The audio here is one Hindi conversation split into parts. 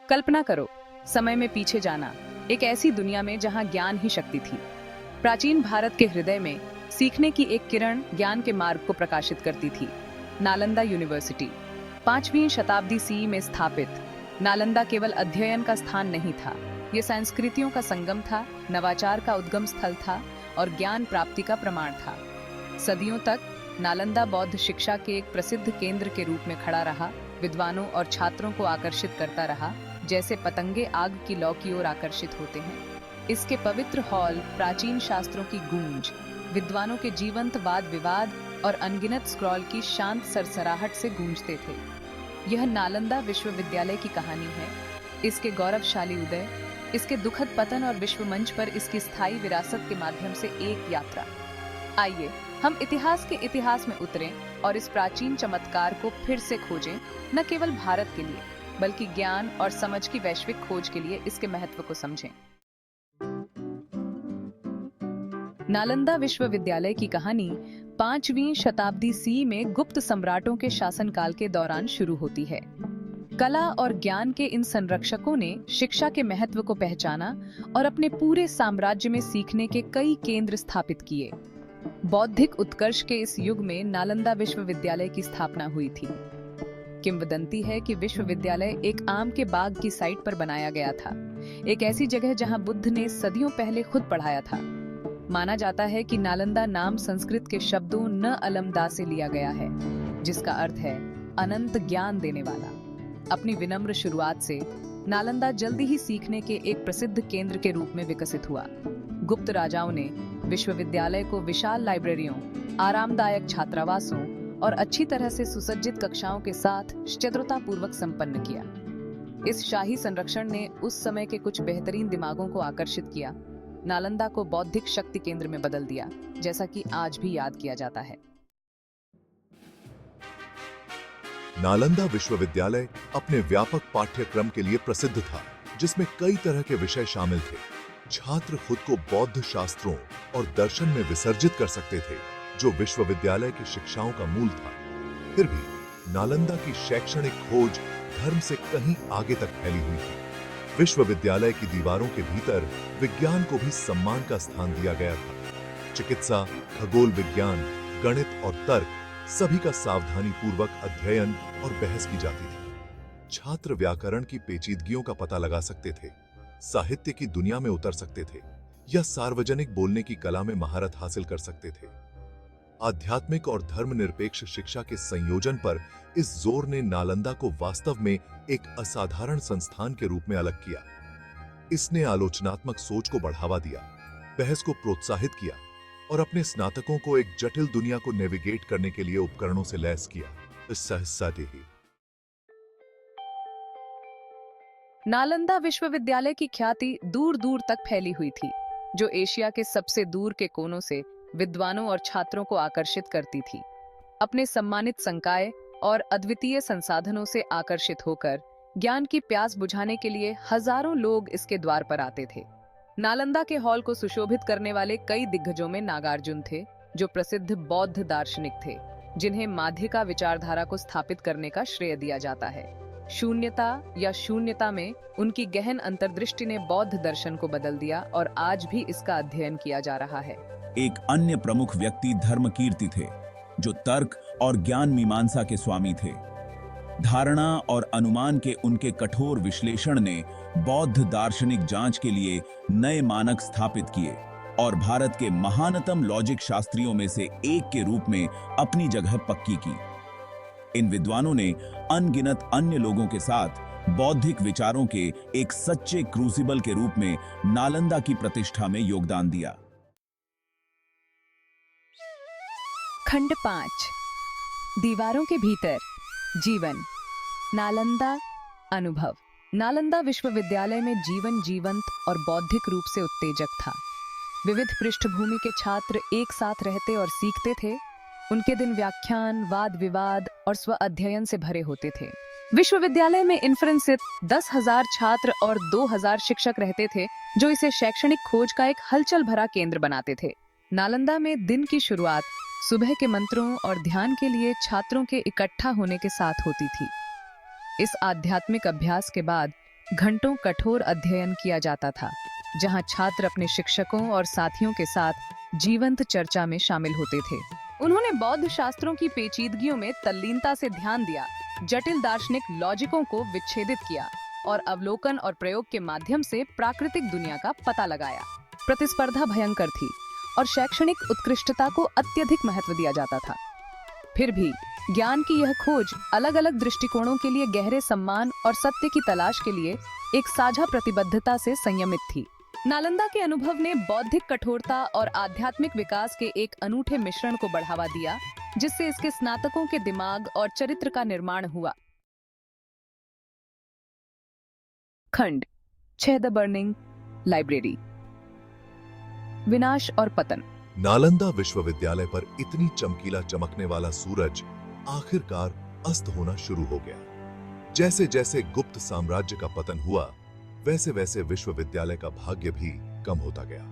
कल्पना करो, समय में पीछे जाना, एक ऐसी दुनिया में जहां ज्ञान ही शक्ति थी। प्राचीन भारत के हृदय में सीखने की एक किरण ज्ञान के मार्ग को प्रकाशित करती थी। नालंदा यूनिवर्सिटी 5वीं शताब्दी सी में स्थापित। नालंदा केवल अध्ययन का स्थान नहीं था, ये संस्कृतियों का संगम था, नवाचार का उद्गम स्थल था और ज्ञान प्राप्ति का प्रमाण था। सदियों तक नालंदा बौद्ध शिक्षा के एक प्रसिद्ध केंद्र के रूप में खड़ा रहा, विद्वानों और छात्रों को आकर्षित करता रहा, जैसे पतंगे आग की लौ की ओर आकर्षित होते हैं। इसके पवित्र हॉल प्राचीन शास्त्रों की गूंज, विद्वानों के जीवंत वाद विवाद और अनगिनत स्क्रॉल की शांत सरसराहट से गूंजते थे। यह नालंदा विश्वविद्यालय की कहानी है, इसके गौरवशाली उदय, इसके दुखद पतन और विश्व मंच पर इसकी स्थायी विरासत के माध्यम से एक यात्रा। आइए हम इतिहास के इतिहास में उतरें और इस प्राचीन चमत्कार को फिर से खोजें, न केवल भारत के लिए बल्कि ज्ञान और समझ की वैश्विक खोज के लिए इसके महत्व को समझें। नालंदा विश्वविद्यालय की कहानी 5वीं शताब्दी सी में गुप्त सम्राटों के शासनकाल के दौरान शुरू होती है। कला और ज्ञान के इन संरक्षकों ने शिक्षा के महत्व को पहचाना और अपने पूरे साम्राज्य में सीखने के कई केंद्र स्थापित किए। बौद्धिक उत्कर्ष के इस युग में नालंदा विश्वविद्यालय की स्थापना हुई थी। किंवदंती है कि विश्वविद्यालय एक आम के बाग की साइट पर बनाया गया था, एक ऐसी जगह जहां बुद्ध ने सदियों पहले खुद पढ़ाया था। माना जाता है कि नालंदा नाम संस्कृत के शब्दों न अलमदा से लिया गया है, जिसका अर्थ है अनंत ज्ञान देने वाला। अपनी विनम्र शुरुआत से नालंदा जल्दी ही सीखने के एक प्रसिद्ध केंद्र के रूप में विकसित हुआ। गुप्त राजाओं ने विश्वविद्यालय को विशाल लाइब्रेरियों, आरामदायक छात्रावासों और अच्छी तरह से सुसज्जित कक्षाओं के साथ चतुरतापूर्वक संपन्न किया। इस शाही संरक्षण ने उस समय के कुछ बेहतरीन दिमागों को आकर्षित किया, नालंदा को बौद्धिक शक्ति केंद्र में बदल दिया, जैसा कि आज भी याद किया जाता है। नालंदा विश्वविद्यालय अपने व्यापक पाठ्यक्रम के लिए प्रसिद्ध था, जिसमें कई तरह के विषय शामिल थे। छात्र खुद को बौद्ध शास्त्रों और दर्शन में विसर्जित कर सकते थे, जो विश्वविद्यालय की शिक्षाओं का मूल था। फिर भी नालंदा की शैक्षणिक खोज धर्म से कहीं आगे तक फैली हुई थी। विश्वविद्यालय की दीवारों के भीतर विज्ञान को भी सम्मान का स्थान दिया गया था। चिकित्सा, खगोल विज्ञान, गणित और तर्क सभी का सावधानी पूर्वक अध्ययन और बहस की जाती थी। छात्र व्याकरण की पेचीदगियों का पता लगा सकते थे, साहित्य की दुनिया में उतर सकते थे या सार्वजनिक बोलने की कला में महारत हासिल कर सकते थे। आध्यात्मिक और धर्मनिरपेक्ष शिक्षा के संयोजन पर इस जोर ने नालंदा को वास्तव में एक असाधारण संस्थान के रूप में अलग किया। इसने आलोचनात्मक सोच को बढ़ावा दिया, बहस को प्रोत्साहित किया और अपने स्नातकों को एक जटिल दुनिया को नेविगेट करने के लिए उपकरणों से लैस किया। इस सहसा ही नालंदा विश्वविद्यालय की ख्याति दूर दूर तक फैली हुई थी, जो एशिया के सबसे दूर के कोनों से विद्वानों और छात्रों को आकर्षित करती थी। अपने सम्मानित संकाय और अद्वितीय संसाधनों से आकर्षित होकर ज्ञान की प्यास बुझाने के लिए हजारों लोग इसके द्वार पर आते थे। नालंदा के हॉल को सुशोभित करने वाले कई दिग्गजों में नागार्जुन थे, जो प्रसिद्ध बौद्ध दार्शनिक थे, जिन्हें माध्यिका विचारधारा को स्थापित करने का श्रेय दिया जाता है। शून्यता या शून्यता में उनकी गहन अंतर्दृष्टि ने बौद्ध दर्शन को बदल दिया और आज भी इसका अध्ययन किया जा रहा है। एक अन्य प्रमुख व्यक्ति धर्मकीर्ति थे, जो तर्क और ज्ञान मीमांसा के स्वामी थे। धारणा और अनुमान के उनके कठोर विश्लेषण ने बौद्ध दार्शनिक जांच के लिए नए मानक स्थापित किए और भारत के महानतम लॉजिक शास्त्रियों में से एक के रूप में अपनी जगह पक्की की। इन विद्वानों ने अनगिनत अन्य लोगों के साथ बौद्धिक विचारों के एक सच्चे क्रूसिबल के रूप में नालंदा की प्रतिष्ठा में योगदान दिया। खंड 5, दीवारों के भीतर जीवन। नालंदा अनुभव। नालंदा विश्वविद्यालय में जीवन जीवंत और बौद्धिक रूप से उत्तेजक था। विविध पृष्ठभूमि के छात्र एक साथ रहते और सीखते थे। उनके दिन व्याख्यान, वाद विवाद और स्व अध्ययन से भरे होते थे। विश्वविद्यालय में इन्फ्रेंसित 10,000 छात्र और 2,000 शिक्षक रहते थे, जो इसे शैक्षणिक खोज का एक हलचल भरा केंद्र बनाते थे। नालंदा में दिन की शुरुआत सुबह के मंत्रों और ध्यान के लिए छात्रों के इकट्ठा होने के साथ होती थी। इस आध्यात्मिक अभ्यास के बाद घंटों कठोर अध्ययन किया जाता था, जहां छात्र अपने शिक्षकों और साथियों के साथ जीवंत चर्चा में शामिल होते थे। उन्होंने बौद्ध शास्त्रों की पेचीदगियों में तल्लीनता से ध्यान दिया, जटिल दार्शनिक लॉजिकों को विच्छेदित किया और अवलोकन और प्रयोग के माध्यम से प्राकृतिक दुनिया का पता लगाया। प्रतिस्पर्धा भयंकर थी और शैक्षणिक उत्कृष्टता को अत्यधिक महत्व दिया जाता था। फिर भी ज्ञान की यह खोज अलग अलग दृष्टिकोणों के लिए गहरे सम्मान और सत्य की तलाश के लिए एक साझा प्रतिबद्धता से संयमित थी। नालंदा के अनुभव ने बौद्धिक कठोरता और आध्यात्मिक विकास के एक अनूठे मिश्रण को बढ़ावा दिया, जिससे इसके स्नातकों के दिमाग और चरित्र का निर्माण हुआ। खंड 6 द बर्निंग लाइब्रेरी। विनाश और पतन। नालंदा विश्वविद्यालय पर इतनी चमकीला चमकने वाला सूरज आखिरकार अस्त होना शुरू हो गया। जैसे जैसे गुप्त साम्राज्य का पतन हुआ, वैसे वैसे विश्वविद्यालय का भाग्य भी कम होता गया।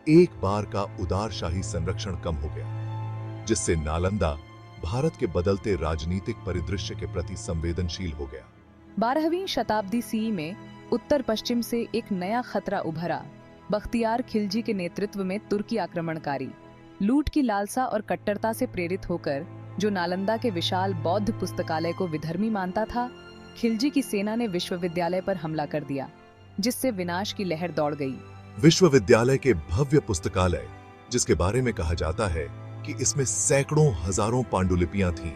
एक बार का उदारशाही संरक्षण कम हो गया, जिससे नालंदा भारत के बदलते राजनीतिक परिदृश्य के प्रति संवेदनशील हो गया। 12वीं शताब्दी सी में उत्तर पश्चिम से एक नया खतरा उभरा। बख्तियार खिलजी के नेतृत्व में तुर्की आक्रमणकारी लूट की लालसा और कट्टरता से प्रेरित होकर, जो नालंदा के विशाल बौद्ध पुस्तकालय को विधर्मी मानता था, खिलजी की सेना ने विश्वविद्यालय पर हमला कर दिया, जिससे विनाश की लहर दौड़ गई। विश्वविद्यालय के भव्य पुस्तकालय, जिसके बारे में कहा जाता है कि इसमें सैकड़ों हजारों पांडुलिपियां थीं,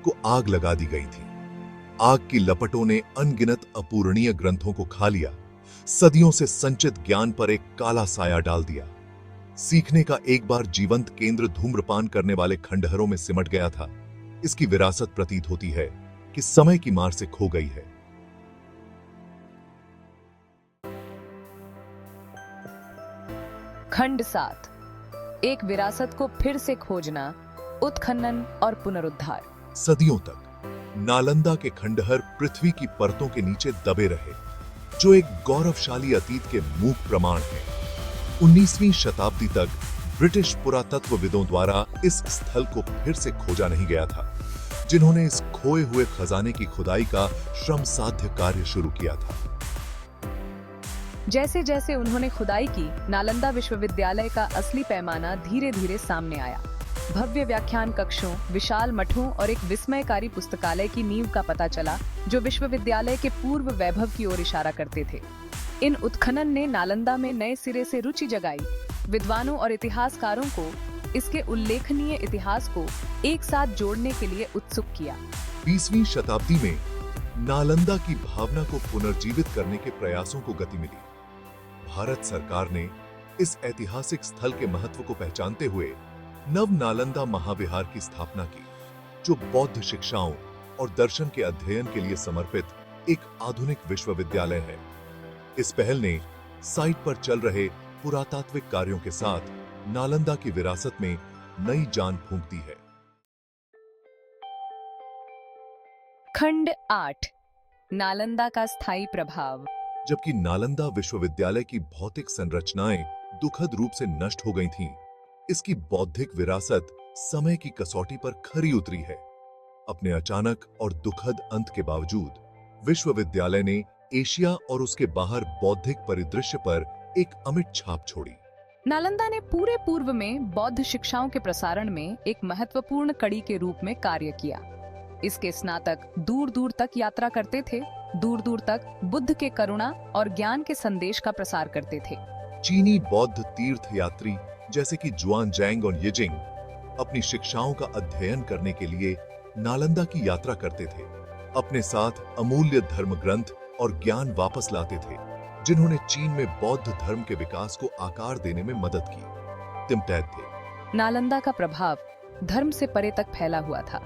को आग लगा दी गई थी। आग की लपटों ने अनगिनत अपूरणीय ग्रंथों को खा लिया, सदियों से संचित ज्ञान पर एक काला साया डाल दिया। सीखने का एक बार जीवंत केंद्र धूम्रपान करने वाले खंडहरों में सिमट गया था। इसकी विरासत प्रतीत होती है कि समय की मार से खो गई है। खंड 7, एक विरासत को फिर से खोजना, उत्खनन और पुनरुद्धार। सदियों तक नालंदा के खंडहर पृथ्वी की परतों के नीचे दबे रहे, जो एक गौरवशाली अतीत के मूक प्रमाण है। 19वीं शताब्दी तक ब्रिटिश पुरातत्वविदों द्वारा इस स्थल को फिर से खोजा नहीं गया था, जिन्होंने इस खोए हुए खजाने की खुदाई का श्रम साध्य कार्य शुरू किया था। जैसे जैसे उन्होंने खुदाई की, नालंदा विश्वविद्यालय का असली पैमाना धीरे धीरे सामने आया। भव्य व्याख्यान कक्षों, विशाल मठों और एक विस्मयकारी पुस्तकालय की नींव का पता चला, जो विश्वविद्यालय के पूर्व वैभव की ओर इशारा करते थे। इन उत्खनन ने नालंदा में नए सिरे से रुचि जगाई। विद्वानों और इतिहासकारों को इसके उल्लेखनीय इतिहास को एक साथ जोड़ने के लिए उत्सुक किया। 20वीं शताब्दी में नालंदा की भावना को पुनर्जीवित करने के प्रयासों को गति मिली। भारत सरकार ने इस ऐतिहासिक स्थल के महत्व को पहचानते हुए नव नालंदा महाविहार की स्थापना की, जो बौद्ध शिक्षाओं और दर्शन के अध्ययन के लिए समर्पित एक आधुनिक विश्वविद्यालय है। इस पहल ने साइट पर चल रहे पुरातात्विक कार्यों के साथ नालंदा की विरासत में नई जान फूंक दी है। खंड 8, नालंदा का स्थायी प्रभाव। जबकि नालंदा विश्वविद्यालय की भौतिक संरचनाएं दुखद रूप से नष्ट हो गई थीं, इसकी बौद्धिक विरासत समय की कसौटी पर खरी उतरी है। अपने अचानक और दुखद अंत के बावजूद विश्वविद्यालय ने एशिया और उसके बाहर बौद्धिक परिदृश्य पर एक अमिट छाप छोड़ी। नालंदा ने पूरे पूर्व में बौद्ध शिक्षाओं के प्रसारण में एक महत्वपूर्ण कड़ी के रूप में कार्य किया। इसके स्नातक दूर दूर तक यात्रा करते थे, दूर दूर तक बुद्ध के करुणा और ज्ञान के संदेश का प्रसार करते थे। चीनी बौद्ध तीर्थ यात्री जैसे कि जुआनजैंग और येजिंग अपनी शिक्षाओं का अध्ययन करने के लिए नालंदा की यात्रा करते थे। अपने साथ अमूल्य धर्म ग्रंथ और ज्ञान वापस लाते थे, जिन्होंने चीन में बौद्ध धर्म के विकास को आकार देने में मदद की। तिम्टैत थे। नालंदा का प्रभाव धर्म से परे तक फैला हुआ था।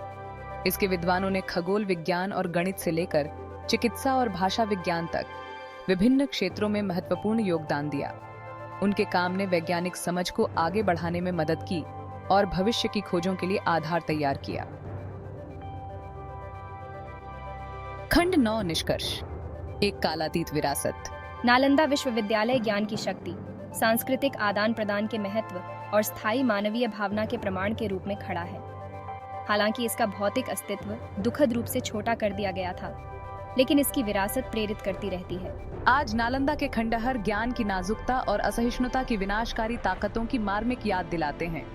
इसके विद्वानों ने खगोल विज्ञान और गणित से लेकर चिकित्सा और भाषा विज्ञान तक विभिन्न क्षेत्रों में महत्वपूर्ण योगदान दिया। उनके काम ने वैज्ञानिक समझ को आगे बढ़ाने में मदद की और भविष्य की खोजों के लिए आधार तैयार किया। खंड 9, निष्कर्ष। एक कालातीत विरासत। नालंदा विश्वविद्यालय ज्ञान की शक्ति, सांस्कृतिक आदान प्रदान के महत्व और स्थायी मानवीय भावना के प्रमाण के रूप में खड़ा है। हालांकि इसका भौतिक अस्तित्व दुखद रूप से छोटा कर दिया गया था, लेकिन इसकी विरासत प्रेरित करती रहती है। आज नालंदा के खंडहर ज्ञान की नाजुकता और असहिष्णुता की विनाशकारी ताकतों की मार्मिक याद दिलाते हैं।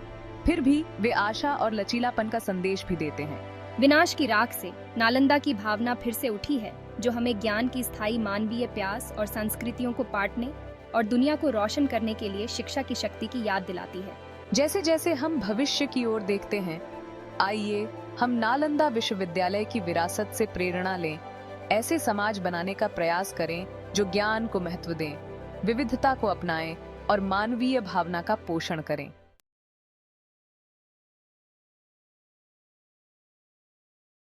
फिर भी वे आशा और लचीलापन का संदेश भी देते हैं। विनाश की राख से नालंदा की भावना फिर से उठी है, जो हमें ज्ञान की स्थायी मानवीय प्यास और संस्कृतियों को पाटने और दुनिया को रोशन करने के लिए शिक्षा की शक्ति की याद दिलाती है। जैसे जैसे हम भविष्य की ओर देखते हैं, आइए हम नालंदा विश्वविद्यालय की विरासत से प्रेरणा लें, ऐसे समाज बनाने का प्रयास करें जो ज्ञान को महत्व दें, विविधता को अपनाएं और मानवीय भावना का पोषण करें।